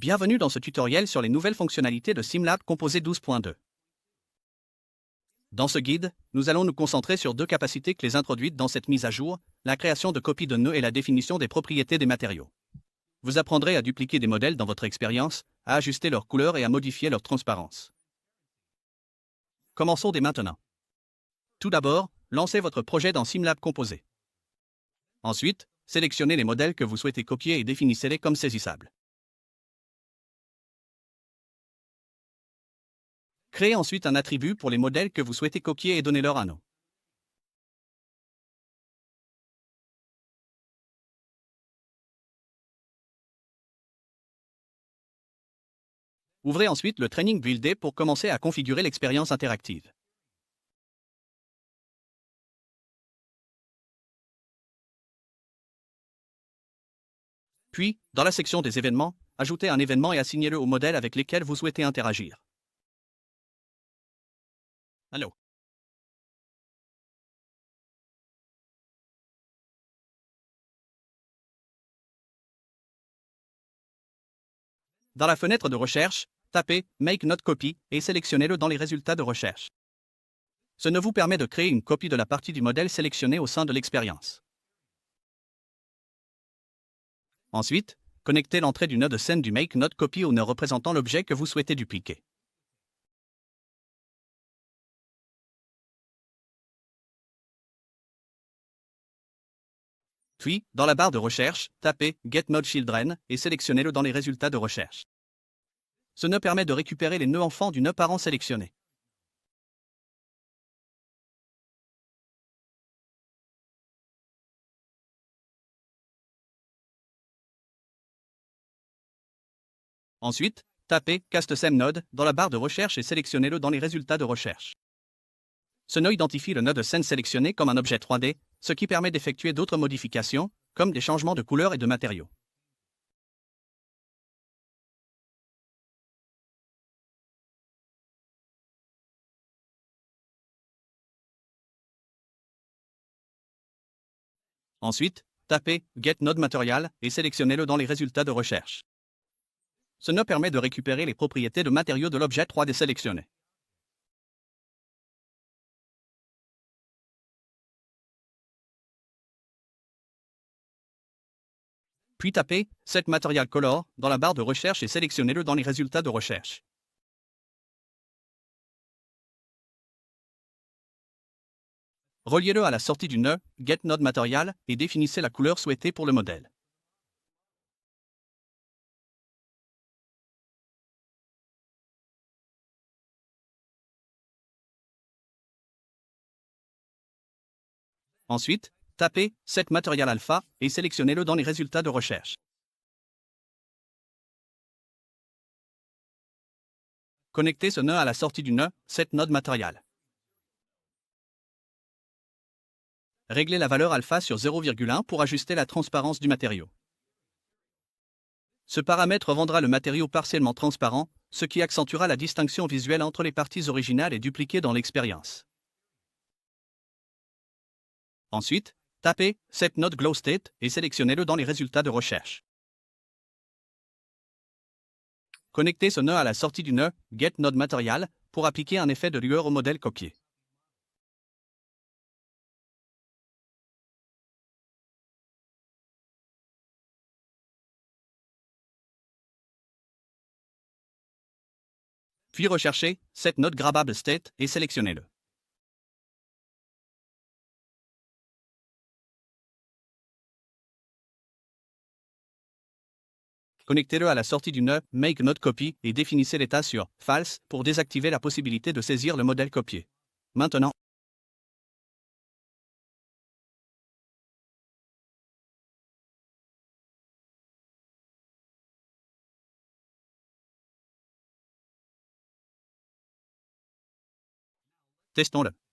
Bienvenue dans ce tutoriel sur les nouvelles fonctionnalités de SimLab Composé 12.2. Dans ce guide, nous allons nous concentrer sur deux capacités clés introduites dans cette mise à jour, la création de copies de nœuds et la définition des propriétés des matériaux. Vous apprendrez à dupliquer des modèles dans votre expérience, à ajuster leur couleur et à modifier leur transparence. Commençons dès maintenant. Tout d'abord, lancez votre projet dans SimLab Composé. Ensuite, sélectionnez les modèles que vous souhaitez copier et définissez-les comme saisissables. Créez ensuite un attribut pour les modèles que vous souhaitez copier et donnez-leur un nom. Ouvrez ensuite le Training Builder pour commencer à configurer l'expérience interactive. Puis, dans la section des événements, ajoutez un événement et assignez-le aux modèles avec lesquels vous souhaitez interagir. Allô. Dans la fenêtre de recherche, tapez Make Not Copy et sélectionnez-le dans les résultats de recherche. Ce ne vous permet de créer une copie de la partie du modèle sélectionné au sein de l'expérience. Ensuite, connectez l'entrée du nœud de scène du Make Not Copy au nœud représentant l'objet que vous souhaitez dupliquer. Puis, dans la barre de recherche, tapez Get Node Children et sélectionnez-le dans les résultats de recherche. Ce nœud permet de récupérer les nœuds enfants du nœud parent sélectionné. Ensuite, tapez Cast Same Node dans la barre de recherche et sélectionnez-le dans les résultats de recherche. Ce nœud identifie le nœud de scène sélectionné comme un objet 3D, ce qui permet d'effectuer d'autres modifications, comme des changements de couleur et de matériaux. Ensuite, tapez Get Node Material et sélectionnez-le dans les résultats de recherche. Ce nœud permet de récupérer les propriétés de matériaux de l'objet 3D sélectionné. Puis tapez Set Material Color dans la barre de recherche et sélectionnez-le dans les résultats de recherche. Reliez-le à la sortie du nœud Get Node Material et définissez la couleur souhaitée pour le modèle. Ensuite, tapez Set Material Alpha et sélectionnez-le dans les résultats de recherche. Connectez ce nœud à la sortie du nœud Set Node Material. Réglez la valeur alpha sur 0,1 pour ajuster la transparence du matériau. Ce paramètre rendra le matériau partiellement transparent, ce qui accentuera la distinction visuelle entre les parties originales et dupliquées dans l'expérience. Ensuite, tapez Set Node Glow State et sélectionnez-le dans les résultats de recherche. Connectez ce nœud à la sortie du nœud Get Node Material pour appliquer un effet de lueur au modèle copié. Puis recherchez Set Node Grabbable State et sélectionnez-le. Connectez-le à la sortie du nœud Make Node Copy et définissez l'état sur False pour désactiver la possibilité de saisir le modèle copié. Maintenant, testons-le.